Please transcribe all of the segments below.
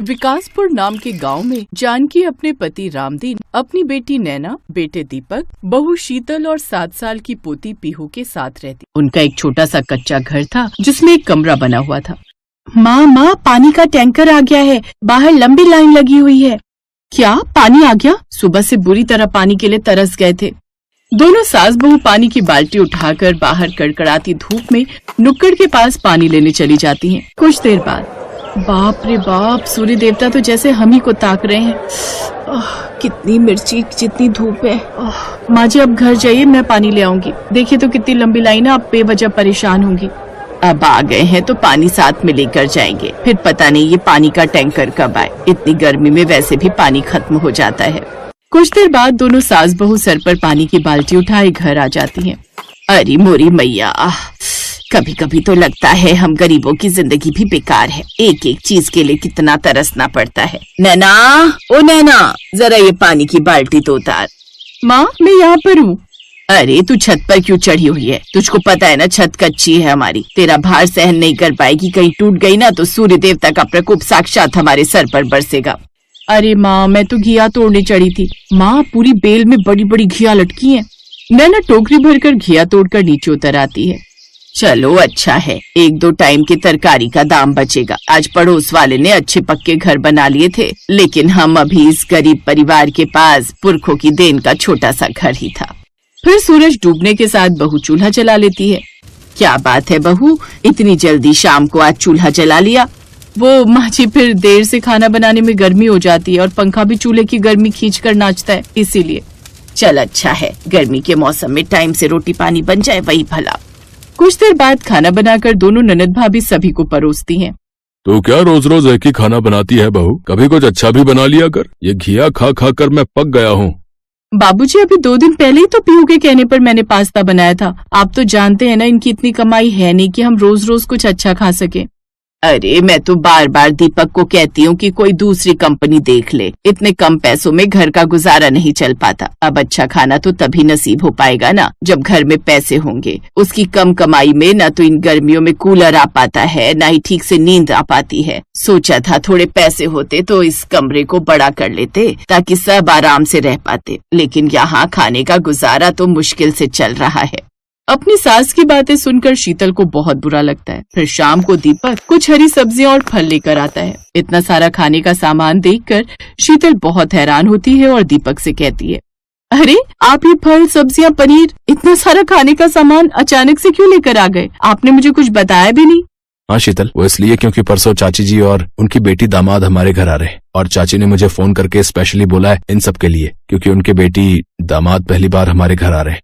विकासपुर नाम के गांव में जानकी अपने पति रामदीन, अपनी बेटी नैना, बेटे दीपक, बहू शीतल और 7 साल की पोती पीहू के साथ रहती। उनका एक छोटा सा कच्चा घर था जिसमें एक कमरा बना हुआ था। माँ, पानी का टैंकर आ गया है, बाहर लंबी लाइन लगी हुई है। क्या पानी आ गया? सुबह से बुरी तरह पानी के लिए तरस गए थे। दोनों सास बहू पानी की बाल्टी उठाकर बाहर कड़कड़ाती धूप में नुक्कड़ के पास पानी लेने चली जाती हैं। कुछ देर बाद बाप रे बाप, सूर्य देवता तो जैसे हम ही को ताक रहे हैं। कितनी मिर्ची जितनी धूप है। माँ जी अब घर जाइए, मैं पानी ले आऊंगी। देखिए तो कितनी लंबी लाइन है, आप बेवजह परेशान होंगी। अब आ गए हैं तो पानी साथ में लेकर जाएंगे, फिर पता नहीं ये पानी का टैंकर कब आए। इतनी गर्मी में वैसे भी पानी खत्म हो जाता है। कुछ देर बाद दोनों सास बहू सर पर पानी की बाल्टी उठाए घर आ जाती हैं। अरे मोरी मैया, कभी कभी तो लगता है हम गरीबों की जिंदगी भी बेकार है। एक एक चीज के लिए कितना तरसना पड़ता है। नैना, ओ नैना, जरा ये पानी की बाल्टी तो उतार। माँ मैं यहाँ पर हूँ। अरे तू छत पर क्यों चढ़ी हुई है? तुझको पता है ना छत कच्ची है हमारी, तेरा भार सहन नहीं कर पाएगी। कहीं टूट गई ना तो सूर्य देवता का प्रकोप साक्षात हमारे सर पर बरसेगा। अरे माँ मैं तो घिया तोड़ने चढ़ी थी। माँ पूरी बेल में बड़ी बड़ी घिया लटकी हैं। नैना टोकरी भरकर घिया तोड़कर नीचे उतर आती है। चलो अच्छा है, 1-2 टाइम की तरकारी का दाम बचेगा। आज पड़ोस वाले ने अच्छे पक्के घर बना लिए थे, लेकिन हम अभी इस गरीब परिवार के पास पुरखों की देन का छोटा सा घर ही था। फिर सूरज डूबने के साथ बहू चूल्हा जला लेती है। क्या बात है बहू, इतनी जल्दी शाम को आज चूल्हा जला लिया? वो माँ जी फिर देर से खाना बनाने में गर्मी हो जाती है और पंखा भी चूल्हे की गर्मी खींचकर नाचता है, इसीलिए। चल अच्छा है, गर्मी के मौसम में टाइम से रोटी पानी बन जाए वही भला। कुछ देर बाद खाना बनाकर दोनों ननद भाभी सभी को परोसती हैं। तो क्या रोज रोज एक ही खाना बनाती है बहू? कभी कुछ अच्छा भी बना लिया कर। ये घिया खा खा कर मैं पक गया हूँ। बाबूजी अभी 2 दिन पहले ही तो पीहू के कहने पर मैंने पास्ता बनाया था। आप तो जानते हैं ना इनकी इतनी कमाई है नहीं कि हम रोज रोज कुछ अच्छा खा सके। अरे मैं तो बार बार दीपक को कहती हूँ कि कोई दूसरी कंपनी देख ले, इतने कम पैसों में घर का गुजारा नहीं चल पाता। अब अच्छा खाना तो तभी नसीब हो पाएगा ना जब घर में पैसे होंगे। उसकी कम कमाई में न तो इन गर्मियों में कूलर आ पाता है, न ही ठीक से नींद आ पाती है। सोचा था थोड़े पैसे होते तो इस कमरे को बड़ा कर लेते ताकि सब आराम से रह पाते, लेकिन यहाँ खाने का गुजारा तो मुश्किल से चल रहा है। अपनी सास की बातें सुनकर शीतल को बहुत बुरा लगता है। फिर शाम को दीपक कुछ हरी सब्जियां और फल लेकर आता है। इतना सारा खाने का सामान देखकर शीतल बहुत हैरान होती है और दीपक से कहती है, अरे आप ये फल सब्जियां पनीर इतना सारा खाने का सामान अचानक से क्यों लेकर आ गए? आपने मुझे कुछ बताया भी नहीं। हाँ शीतल, वो इसलिए क्योंकि परसों चाची जी और उनकी बेटी दामाद हमारे घर आ रहे हैं और चाची ने मुझे फोन करके स्पेशली बोला है इन सब के लिए, क्योंकि उनके बेटी दामाद पहली बार हमारे घर आ रहे हैं।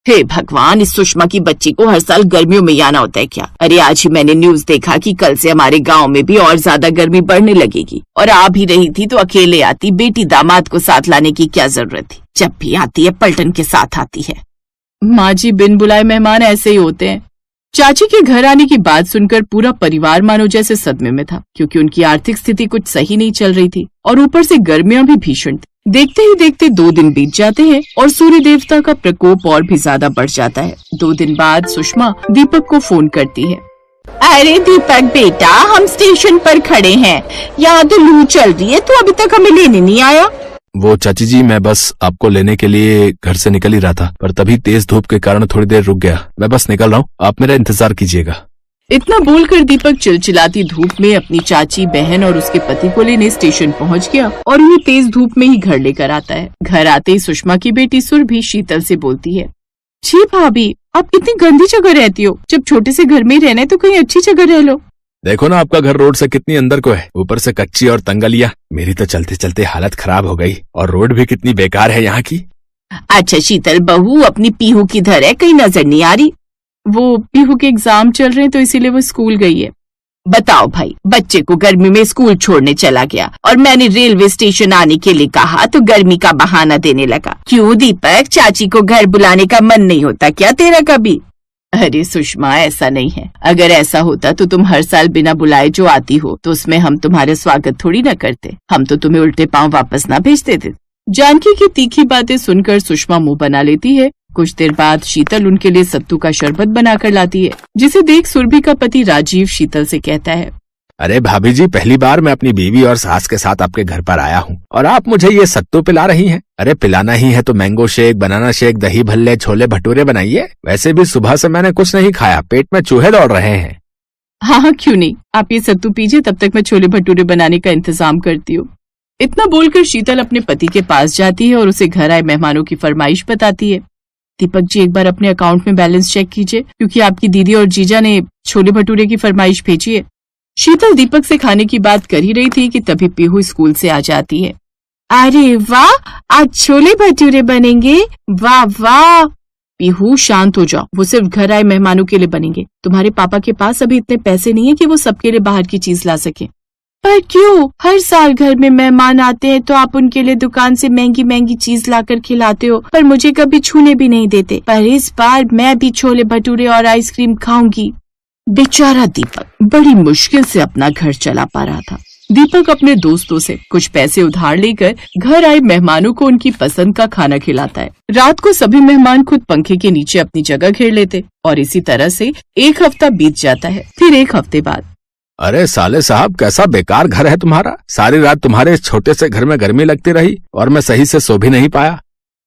हे भगवान, इस सुषमा की बच्ची को हर साल गर्मियों में आना होता है क्या? अरे आज ही मैंने न्यूज देखा कि कल से हमारे गांव में भी और ज्यादा गर्मी बढ़ने लगेगी। और आ भी रही थी तो अकेले आती, बेटी दामाद को साथ लाने की क्या जरूरत थी? जब भी आती है पलटन के साथ आती है। माँ जी बिन बुलाए मेहमान ऐसे ही होते हैं। चाची के घर आने की बात सुनकर पूरा परिवार मानो जैसे सदमे में था, क्योंकि उनकी आर्थिक स्थिति कुछ सही नहीं चल रही थी और ऊपर से गर्मियां भी भीषण थी। देखते ही देखते 2 दिन बीत जाते हैं और सूर्य देवता का प्रकोप और भी ज्यादा बढ़ जाता है। 2 दिन बाद सुषमा दीपक को फोन करती है। अरे दीपक बेटा, हम स्टेशन पर खड़े हैं, यहाँ तो लू चल रही है, तू अभी तक हमें लेने नहीं आया। वो चाची जी मैं बस आपको लेने के लिए घर से निकल ही रहा था, पर तभी तेज धूप के कारण थोड़ी देर रुक गया। मैं बस निकल रहा हूँ, आप मेरा इंतजार कीजिएगा। इतना बोलकर दीपक चिलचिलाती धूप में अपनी चाची, बहन और उसके पति को लेने स्टेशन पहुंच गया और उन्हें तेज धूप में ही घर लेकर आता है। घर आते ही सुषमा की बेटी सुरभि शीतल से बोलती है, जी भाभी आप इतनी गंदी जगह रहती हो, जब छोटे से घर में ही रहना है तो कहीं अच्छी जगह रह लो। देखो ना आपका घर रोड से कितनी अंदर को है, ऊपर से कच्ची और तंगलिया। मेरी तो चलते चलते हालत खराब हो गई और रोड भी कितनी बेकार है यहाँ की। अच्छा शीतल बहू, अपनी पीहू किधर है? कहीं नजर नहीं आ रही। वो पीहू के एग्जाम चल रहे हैं तो इसीलिए वो स्कूल गई है। बताओ भाई, बच्चे को गर्मी में स्कूल छोड़ने चला गया और मैंने रेलवे स्टेशन आने के लिए कहा तो गर्मी का बहाना देने लगा। क्यों दीपक, चाची को घर बुलाने का मन नहीं होता क्या तेरा कभी? अरे सुषमा ऐसा नहीं है, अगर ऐसा होता तो तुम हर साल बिना बुलाए जो आती हो तो उसमें हम तुम्हारे स्वागत थोड़ी न करते। हम तो तुम्हें उल्टे पांव वापस ना भेज देते। जानकी की तीखी बातें सुनकर सुषमा मुंह बना लेती है। कुछ देर बाद शीतल उनके लिए सत्तू का शरबत बनाकर लाती है, जिसे देख सुरभि का पति राजीव शीतल से कहता है, अरे भाभी जी, पहली बार मैं अपनी बीवी और सास के साथ आपके घर पर आया हूँ और आप मुझे ये सत्तू पिला रही हैं। अरे पिलाना ही है तो मैंगो शेक, बनाना शेक, दही भल्ले, छोले भटूरे बनाइए। वैसे भी सुबह से मैंने कुछ नहीं खाया, पेट में चूहे दौड़ रहे हैं। हाँ, क्यों नहीं, आप ये सत्तू पीजिए, तब तक मैं छोले भटूरे बनाने का इंतजाम करती हूँ। इतना बोलकर शीतल अपने पति के पास जाती है और उसे घर आए मेहमानों की फरमाइश बताती है। दीपक जी, एक बार अपने अकाउंट में बैलेंस चेक कीजिए, क्योंकि आपकी दीदी और जीजा ने छोले भटूरे की फरमाइश भेजी है। शीतल दीपक से खाने की बात कर ही रही थी कि तभी पीहू स्कूल से आ जाती है। अरे वाह, आज छोले भटूरे बनेंगे, वाह वाह। पीहू शांत हो जाओ, वो सिर्फ घर आए मेहमानों के लिए बनेंगे। तुम्हारे पापा के पास अभी इतने पैसे नहीं है कि वो सबके लिए बाहर की चीज ला सके। पर क्यों, हर साल घर में मेहमान आते हैं तो आप उनके लिए दुकान से महंगी महंगी चीज लाकर खिलाते हो, पर मुझे कभी छूने भी नहीं देते। पर इस बार मैं भी छोले भटूरे और आइसक्रीम खाऊंगी। बेचारा दीपक बड़ी मुश्किल से अपना घर चला पा रहा था। दीपक अपने दोस्तों से कुछ पैसे उधार लेकर घर आए मेहमानों को उनकी पसंद का खाना खिलाता है। रात को सभी मेहमान खुद पंखे के नीचे अपनी जगह घेर लेते और इसी तरह से एक हफ्ता बीत जाता है। फिर एक हफ्ते बाद, अरे साले साहब, कैसा बेकार घर है तुम्हारा। सारी रात तुम्हारे इस छोटे से घर में गर्मी लगती रही और मैं सही से सो भी नहीं पाया।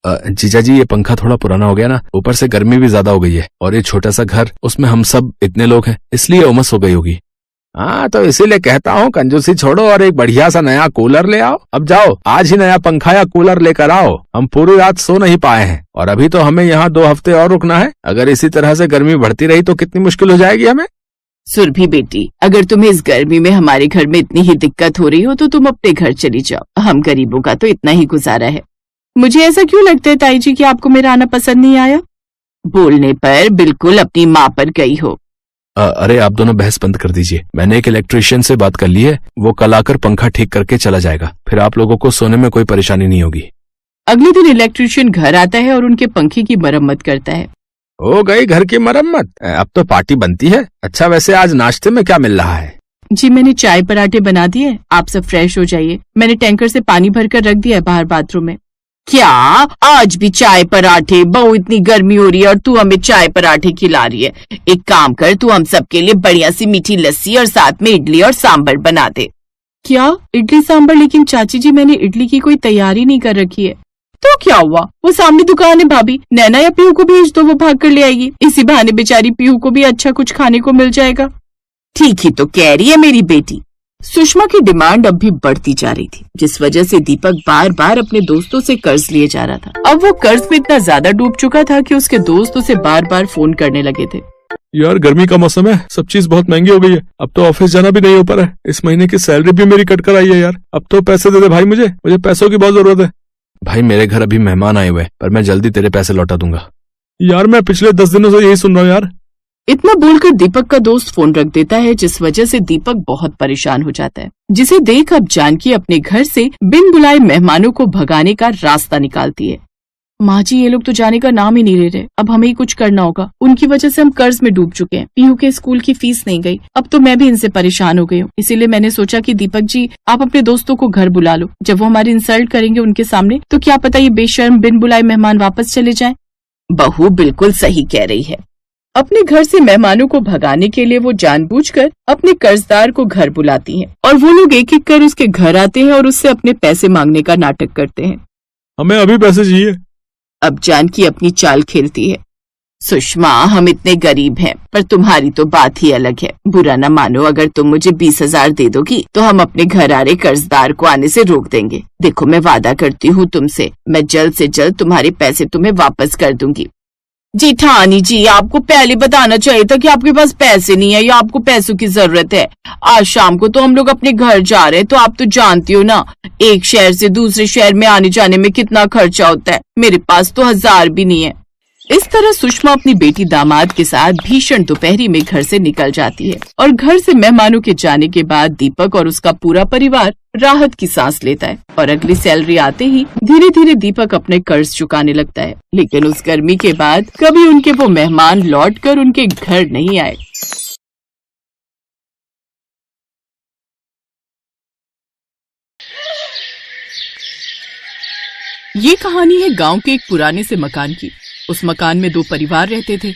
जीजा जी, ये पंखा थोड़ा पुराना हो गया ना, ऊपर से गर्मी भी ज्यादा हो गई है और ये छोटा सा घर, उसमें हम सब इतने लोग हैं, इसलिए उमस हो गई होगी। हाँ, तो इसीलिए कहता हूँ कंजूसी छोड़ो और एक बढ़िया सा नया कूलर ले आओ। अब जाओ, आज ही नया पंखा या कूलर लेकर आओ। हम पूरी रात सो नहीं पाए हैं और अभी तो हमें यहाँ 2 हफ्ते और रुकना है। अगर इसी तरह से गर्मी बढ़ती रही तो कितनी मुश्किल हो जाएगी हमें। सुरभि बेटी, अगर तुम्हें इस गर्मी में हमारे घर में इतनी ही दिक्कत हो रही हो तो तुम अपने घर चली जाओ। हम गरीबों का तो इतना ही गुजारा है। मुझे ऐसा क्यों लगता है ताई जी कि आपको मेरा आना पसंद नहीं आया? बोलने पर बिल्कुल अपनी माँ पर गई हो। अरे आप दोनों बहस बंद कर दीजिए। मैंने एक इलेक्ट्रिशियन से बात कर ली है, वो कल आकर पंखा ठीक करके चला जाएगा। फिर आप लोगों को सोने में कोई परेशानी नहीं होगी। अगले दिन इलेक्ट्रिशियन घर आता है और उनके पंखे की मरम्मत करता है। हो गई घर की मरम्मत, अब तो पार्टी बनती है। अच्छा, वैसे आज नाश्ते में क्या मिल रहा है? जी, मैंने चाय पराठे बना दिए, आप सब फ्रेश हो जाइए। मैंने टैंकर से पानी भरकर रख दिया है बाहर बाथरूम में। क्या आज भी चाय पराठे? बहू, इतनी गर्मी हो रही है और तू हमें चाय पराठे खिला रही है। एक काम कर, तू हम सबके लिए बढ़िया सी मीठी लस्सी और साथ में इडली और सांभर बना दे। क्या इडली सांभर? लेकिन चाची जी, मैंने इडली की कोई तैयारी नहीं कर रखी है। तो क्या हुआ, वो सामने दुकान है भाभी, नैना या पीहू को भेज दो, वो भाग कर ले आएगी। इसी बहाने बेचारी पीहू को भी अच्छा कुछ खाने को मिल जाएगा। ठीक ही तो कह रही है मेरी बेटी। सुषमा की डिमांड अब भी बढ़ती जा रही थी, जिस वजह से दीपक बार बार अपने दोस्तों से कर्ज लिए जा रहा था। अब वो कर्ज में इतना ज्यादा डूब चुका था कि उसके दोस्त उसे बार बार फोन करने लगे थे। यार, गर्मी का मौसम है, सब चीज बहुत महंगी हो गई है। अब तो ऑफिस जाना भी नहीं हो पा रहा है। इस महीने की सैलरी भी मेरी कट कर आई है यार। अब तो पैसे दे दे भाई, मुझे पैसों की बहुत जरूरत है। भाई, मेरे घर अभी मेहमान आए हुए हैं, पर मैं जल्दी तेरे पैसे लौटा दूंगा। यार, मैं पिछले 10 दिनों से यही सुन रहा हूँ यार। इतना बोलकर दीपक का दोस्त फोन रख देता है, जिस वजह से दीपक बहुत परेशान हो जाता है। जिसे देख अब जानकी अपने घर से बिन बुलाए मेहमानों को भगाने का रास्ता निकालती है। माँ जी, ये लोग तो जाने का नाम ही नहीं ले रहे। अब हमें ही कुछ करना होगा। उनकी वजह से हम कर्ज में डूब चुके हैं। पीहू के स्कूल की फीस नहीं गई। अब तो मैं भी इनसे परेशान हो गई हूँ। इसीलिए मैंने सोचा कि दीपक जी, आप अपने दोस्तों को घर बुला लो। जब वो हमारी इंसल्ट करेंगे उनके सामने, तो क्या पता ये बेशर्म बिन बुलाए मेहमान वापस चले जाएं। बहू बिल्कुल सही कह रही है। अपने घर से मेहमानों को भगाने के लिए वो जानबूझकर अपने कर्जदार को घर बुलाती है और वो लोग एक एक कर उसके घर आते हैं और उससे अपने पैसे मांगने का नाटक करते हैं। हमें अभी पैसे चाहिए। अब जानकी अपनी चाल खेलती है। सुषमा, हम इतने गरीब हैं, पर तुम्हारी तो बात ही अलग है। बुरा न मानो, अगर तुम मुझे 20,000 दे दोगी तो हम अपने घर आ रहे कर्जदार को आने से रोक देंगे। देखो, मैं वादा करती हूँ तुमसे, मैं जल्द से जल्द तुम्हारे पैसे तुम्हें वापस कर दूंगी। जेठानी जी, आपको पहले बताना चाहिए था कि आपके पास पैसे नहीं है या आपको पैसों की जरूरत है। आज शाम को तो हम लोग अपने घर जा रहे हैं, तो आप तो जानती हो ना, एक शहर से दूसरे शहर में आने जाने में कितना खर्चा होता है। मेरे पास तो 1000 भी नहीं है। इस तरह सुषमा अपनी बेटी दामाद के साथ भीषण दोपहरी में घर से निकल जाती है और घर से मेहमानों के जाने के बाद दीपक और उसका पूरा परिवार राहत की सांस लेता है और अगली सैलरी आते ही धीरे धीरे दीपक अपने कर्ज चुकाने लगता है। लेकिन उस गर्मी के बाद कभी उनके वो मेहमान लौटकर उनके घर नहीं आए। ये कहानी है गांव के एक पुराने से मकान की। उस मकान में 2 परिवार रहते थे।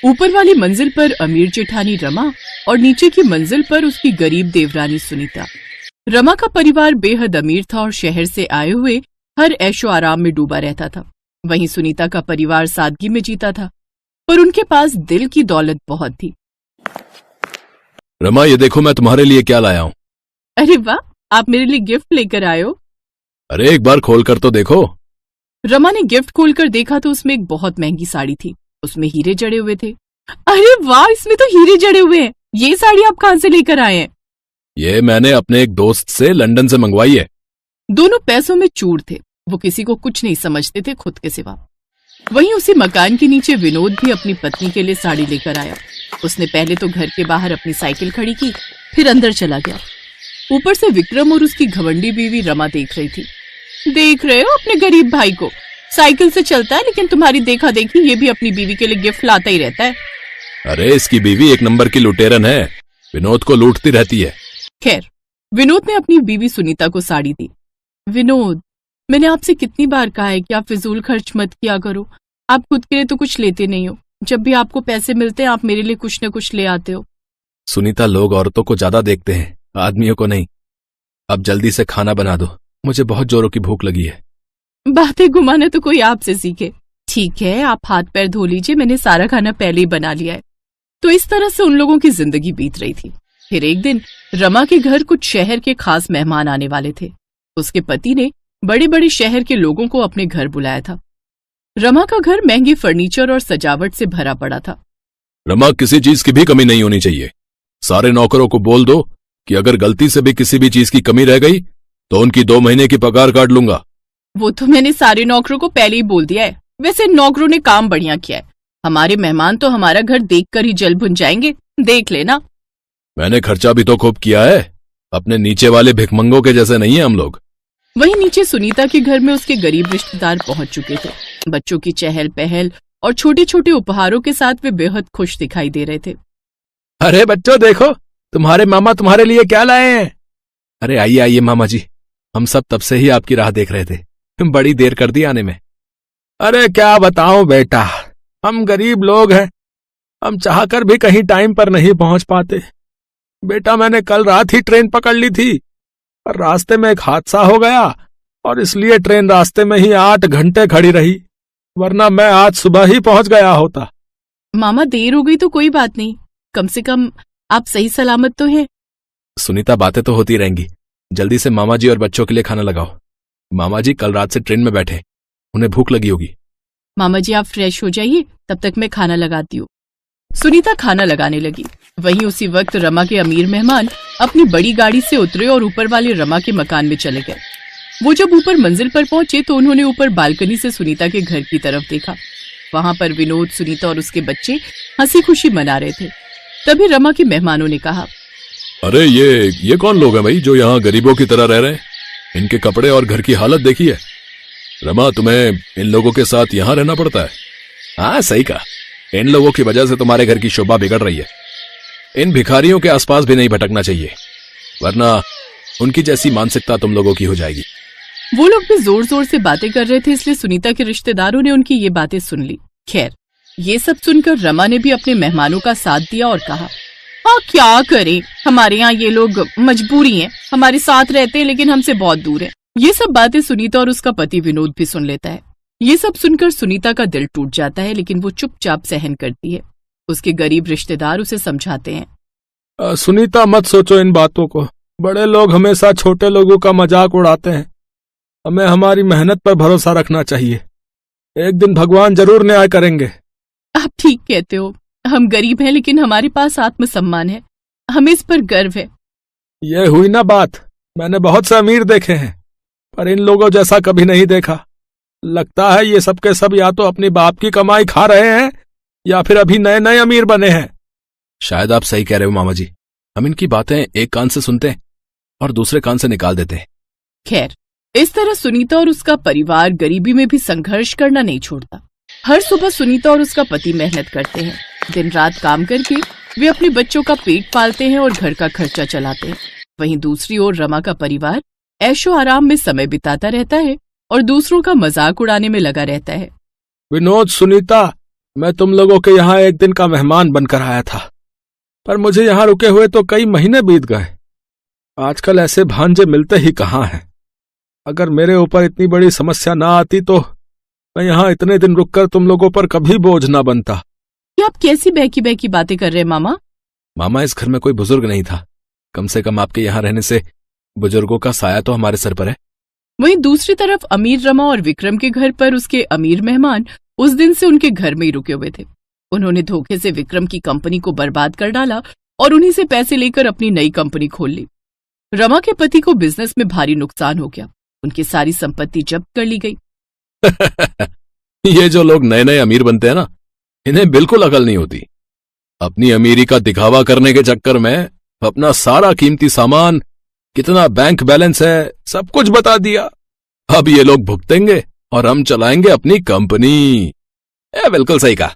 ऊपर वाली मंजिल पर अमीर जेठानी रमा और नीचे की मंजिल पर उसकी गरीब देवरानी सुनीता। रमा का परिवार बेहद अमीर था और शहर से आए हुए हर ऐशो आराम में डूबा रहता था। वहीं सुनीता का परिवार सादगी में जीता था, पर उनके पास दिल की दौलत बहुत थी। रमा, ये देखो मैं तुम्हारे लिए क्या लाया हूँ। अरे वाह, आप मेरे लिए गिफ्ट लेकर आए हो। अरे एक बार खोल कर तो देखो। रमा ने गिफ्ट खोलकर देखा तो उसमें एक बहुत महंगी साड़ी थी। उसमें हीरे जड़े हुए थे। अरे वाह, इसमें तो हीरे जड़े हुए हैं। ये साड़ी आप कहाँ से लेकर आए हैं? ये मैंने अपने एक दोस्त से लंदन से मंगवाई है। दोनों पैसों में चूर थे। वो किसी को कुछ नहीं समझते थे खुद के सिवा। वहीं उसी मकान के नीचे विनोद भी अपनी पत्नी के लिए साड़ी लेकर आया। उसने पहले तो घर के बाहर अपनी साइकिल खड़ी की, फिर अंदर चला गया। ऊपर से विक्रम और उसकी घमंडी बीवी रमा देख रही थी। देख रहे हो अपने गरीब भाई को, साइकिल से चलता है लेकिन तुम्हारी देखा देखी ये भी अपनी बीवी के लिए गिफ्ट लाता ही रहता है। अरे इसकी बीवी एक नंबर की लुटेरन है, विनोद को लूटती रहती है। खैर, विनोद ने अपनी बीवी सुनीता को साड़ी दी। विनोद, मैंने आपसे कितनी बार कहा है कि आप फिजूल खर्च मत किया करो। आप खुद के लिए तो कुछ लेते नहीं हो। जब भी आपको पैसे मिलते हैं आप मेरे लिए कुछ न कुछ ले आते हो। सुनीता, लोग औरतों को ज्यादा देखते हैं, आदमियों को नहीं। अब जल्दी से खाना बना दो, मुझे बहुत जोरों की भूख लगी है। बातें घुमाना तो कोई आपसे सीखे। ठीक है, आप हाथ पैर धो लीजिए, मैंने सारा खाना पहले ही बना लिया है। तो इस तरह से उन लोगों की जिंदगी बीत रही थी। फिर एक दिन रमा के घर कुछ शहर के खास मेहमान आने वाले थे। उसके पति ने बड़े बड़े शहर के लोगों को अपने घर बुलाया था। रमा का घर महंगे फर्नीचर और सजावट से भरा पड़ा था। रमा, किसी चीज की भी कमी नहीं होनी चाहिए। सारे नौकरों को बोल दो कि अगर गलती से भी किसी भी चीज की कमी रह गई तो उनकी 2 महीने की पगार काट लूंगा। वो तो मैंने सारे नौकरों को पहले ही बोल दिया है। वैसे नौकरों ने काम बढ़िया किया है। हमारे मेहमान तो हमारा घर देखकर ही जल भुन जाएंगे, देख लेना। मैंने खर्चा भी तो खूब किया है, अपने नीचे वाले भिखमंगों के जैसे नहीं है हम लोग। वहीं नीचे सुनीता के घर में उसके गरीब रिश्तेदार पहुंच चुके थे। बच्चों की चहल पहल और छोटे छोटे उपहारों के साथ वे बेहद खुश दिखाई दे रहे थे। अरे बच्चों देखो, तुम्हारे मामा तुम्हारे लिए क्या लाए हैं। अरे आइए आइए मामा जी, हम सब तब से ही आपकी राह देख रहे थे, बड़ी देर कर दी आने में। अरे क्या बताऊं बेटा, हम गरीब लोग हैं, हम चाहकर भी कहीं टाइम पर नहीं पहुंच पाते। बेटा, मैंने कल रात ही ट्रेन पकड़ ली थी और रास्ते में एक हादसा हो गया और इसलिए ट्रेन रास्ते में ही 8 घंटे खड़ी रही, वरना मैं आज सुबह ही पहुंच गया होता। मामा, देर हो गई तो कोई बात नहीं, कम से कम आप सही सलामत तो हैं। सुनीता, बातें तो होती रहेंगी, जल्दी से मामा जी और बच्चों के लिए खाना लगाओ। मामा जी कल रात से ट्रेन में बैठे, उन्हें भूख लगी होगी। मामा जी आप फ्रेश हो जाइए, तब तक मैं खाना लगाती हूँ। सुनीता खाना लगाने लगी। वहीं उसी वक्त रमा के अमीर मेहमान अपनी बड़ी गाड़ी से उतरे और ऊपर वाले रमा के मकान में चले गए। वो जब ऊपर मंजिल पर पहुंचे तो उन्होंने ऊपर बालकनी से सुनीता के घर की तरफ देखा। वहां पर विनोद, सुनीता और उसके बच्चे हंसी खुशी मना रहे थे। तभी रमा के मेहमानों ने कहा, अरे ये कौन लोग हैं भाई जो यहाँ गरीबों की तरह रह रहे हैं? इनके कपड़े और घर की हालत देखिए। रमा, तुम्हें इन लोगों के साथ यहाँ रहना पड़ता है। हाँ सही कहा, इन लोगों की वजह से तुम्हारे घर की शोभा बिगड़ रही है। इन भिखारियों के आसपास भी नहीं भटकना चाहिए, वरना उनकी जैसी मानसिकता तुम लोगों की हो जाएगी। वो लोग भी जोर जोर से बातें कर रहे थे, इसलिए सुनीता के रिश्तेदारों ने उनकी ये बातें सुन ली। खैर, ये सब सुनकर रमा ने भी अपने मेहमानों का साथ दिया और कहा, हाँ क्या करें, हमारे यहाँ ये लोग मजबूरी है, हमारे साथ रहते हैं लेकिन हमसे बहुत दूर है। ये सब बातें सुनीता और उसका पति विनोद भी सुन लेता है। ये सब सुनकर सुनीता का दिल टूट जाता है, लेकिन वो चुपचाप सहन करती है। उसके गरीब रिश्तेदार उसे समझाते हैं, सुनीता मत सोचो इन बातों को, बड़े लोग हमेशा छोटे लोगों का मजाक उड़ाते हैं। हमें हमारी मेहनत पर भरोसा रखना चाहिए, एक दिन भगवान जरूर न्याय करेंगे। आप ठीक कहते हो, हम गरीब हैं लेकिन हमारे पास आत्मसम्मान है, हमें इस पर गर्व है। ये हुई ना बात, मैंने बहुत से अमीर देखे हैं पर इन लोगों जैसा कभी नहीं देखा। लगता है ये सब के सब या तो अपनी बाप की कमाई खा रहे हैं या फिर अभी नए नए अमीर बने हैं। शायद आप सही कह रहे हो मामा जी, हम इनकी बातें एक कान से सुनते हैं और दूसरे कान से निकाल देते हैं। खैर, इस तरह सुनीता और उसका परिवार गरीबी में भी संघर्ष करना नहीं छोड़ता। हर सुबह सुनीता और उसका पति मेहनत करते हैं, दिन रात काम करके वे अपने बच्चों का पेट पालते हैं और घर का खर्चा चलाते हैं। वहीं दूसरी ओर रमा का परिवार ऐशो आराम में समय बिताता रहता है और दूसरों का मजाक उड़ाने में लगा रहता है। विनोद, सुनीता, मैं तुम लोगों के यहाँ एक दिन का मेहमान बनकर आया था। पर मुझे यहाँ रुके हुए तो कई महीने बीत गए। आजकल ऐसे भांजे मिलते ही कहाँ हैं। अगर मेरे ऊपर इतनी बड़ी समस्या ना आती तो मैं यहाँ इतने दिन रुककर तुम लोगों पर कभी बोझ ना बनता। ये आप कैसी बहकी बहकी बातें कर रहे हैं मामा? मामा, इस घर में कोई बुजुर्ग नहीं था। कम से कम आपके यहाँ रहने से बुजुर्गों का साया तो हमारे सर पर है। वहीं दूसरी तरफ अमीर रमा और विक्रम के घर पर उसके अमीर मेहमान उस दिन से उनके घर में ही रुके हुए थे। उन्होंने धोखे से विक्रम की कंपनी को बर्बाद कर डाला और उन्हीं से पैसे लेकर अपनी नई कंपनी खोल ली। रमा के पति को बिजनेस में भारी नुकसान हो गया। उनकी सारी संपत्ति जब्त कर ली गई। ये जो लोग नए नए अमीर बनते हैं ना, इन्हें बिल्कुल अकल नहीं होती। अपनी अमीरी का दिखावा करने के चक्कर में अपना सारा कीमती सामान, कितना बैंक बैलेंस है, सब कुछ बता दिया। अब ये लोग भुगतेंगे और हम चलाएंगे अपनी कंपनी। बिल्कुल सही कहा।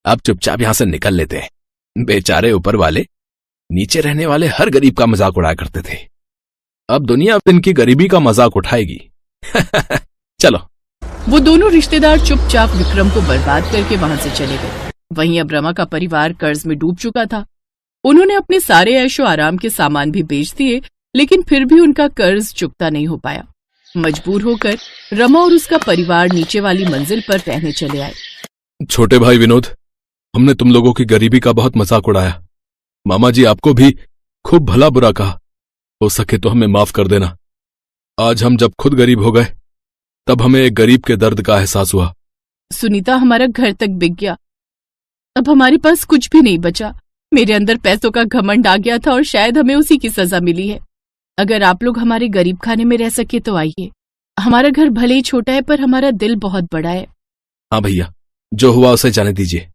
अब चुपचाप यहां से निकल लेते हैं। बेचारे ऊपर वाले नीचे रहने वाले हर गरीब का मजाक उड़ाया करते थे। अब दुनिया इनकी गरीबी का मजाक उठाएगी। चलो। वो दोनों रिश्तेदार चुपचाप विक्रम को बर्बाद करके वहां से चले गए। वहीं अब रमा का परिवार कर्ज में डूब चुका था। उन्होंने अपने सारे ऐशो आराम के सामान भी बेच दिए, लेकिन फिर भी उनका कर्ज चुकता नहीं हो पाया। मजबूर होकर रमा और उसका परिवार नीचे वाली मंजिल पर रहने चले आए। छोटे भाई विनोद, हमने तुम लोगों की गरीबी का बहुत मजाक उड़ाया। मामा जी आपको भी खूब भला बुरा कहा। हो सके तो हमें माफ कर देना। आज हम जब खुद गरीब हो गए तब हमें एक गरीब के दर्द का एहसास हुआ। सुनीता, हमारा घर तक बिक गया। अब हमारे पास कुछ भी नहीं बचा। मेरे अंदर पैसों का घमंड आ गया था और शायद हमें उसी की सजा मिली है। अगर आप लोग हमारे गरीब खाने में रह सके तो आइए। हमारा घर भले ही छोटा है पर हमारा दिल बहुत बड़ा है। हाँ भैया, जो हुआ उसे जाने दीजिए।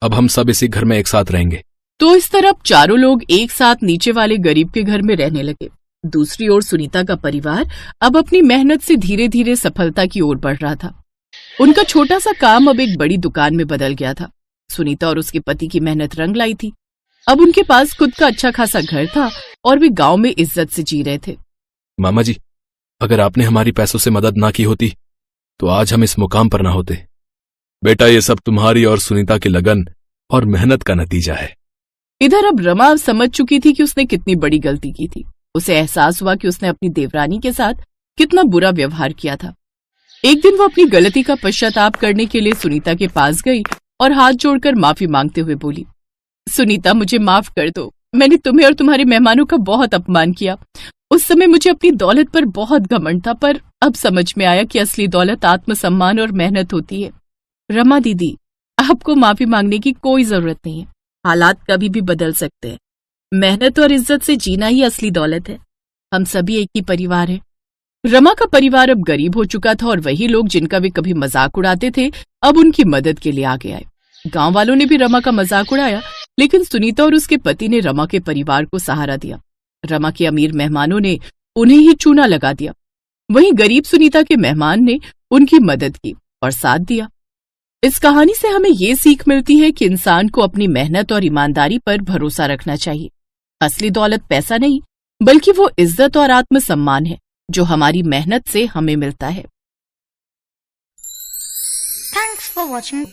अब हम सब इसी घर में एक साथ रहेंगे। तो इस तरफ चारों लोग एक साथ नीचे वाले गरीब के घर में रहने लगे। दूसरी ओर सुनीता का परिवार अब अपनी मेहनत से धीरे धीरे सफलता की ओर बढ़ रहा था। उनका छोटा सा काम अब एक बड़ी दुकान में बदल गया था। सुनीता और उसके पति की मेहनत रंग लाई थी। अब उनके पास खुद का अच्छा खासा घर था और वे गांव में इज्जत से जी रहे थे। मामा जी, अगर आपने हमारी पैसों से मदद ना की होती तो आज हम इस मुकाम पर ना होते। बेटा, ये सब तुम्हारी और सुनीता की लगन और मेहनत का नतीजा है। इधर अब रमा समझ चुकी थी कि उसने कितनी बड़ी गलती की थी। उसे एहसास हुआ कि उसने अपनी देवरानी के साथ कितना बुरा व्यवहार किया था। एक दिन वो अपनी गलती का पश्चाताप करने के लिए सुनीता के पास गई और हाथ जोड़कर माफी मांगते हुए बोली, सुनीता, मुझे माफ कर दो। मैंने तुम्हें और तुम्हारे मेहमानों का बहुत अपमान किया। उस समय मुझे अपनी दौलत पर बहुत घमंड था, पर अब समझ में आया कि असली दौलत आत्मसम्मान और मेहनत होती है। रमा दीदी, आपको माफी मांगने की कोई जरूरत नहीं है। हालात कभी भी बदल सकते हैं। मेहनत और इज्जत से जीना ही असली दौलत है। हम सभी एक ही परिवार हैं। रमा का परिवार अब गरीब हो चुका था और वही लोग जिनका वे कभी मजाक उड़ाते थे अब उनकी मदद के लिए आगे आए। गांव वालों ने भी रमा का मजाक उड़ाया, लेकिन सुनीता और उसके पति ने रमा के परिवार को सहारा दिया। रमा के अमीर मेहमानों ने उन्हें ही चूना लगा दिया। वहीं गरीब सुनीता के मेहमान ने उनकी मदद की और साथ दिया। इस कहानी से हमें ये सीख मिलती है कि इंसान को अपनी मेहनत और ईमानदारी पर भरोसा रखना चाहिए। असली दौलत पैसा नहीं, बल्कि वो इज्जत और आत्मसम्मान है जो हमारी मेहनत से हमें मिलता है। Thanks for watching.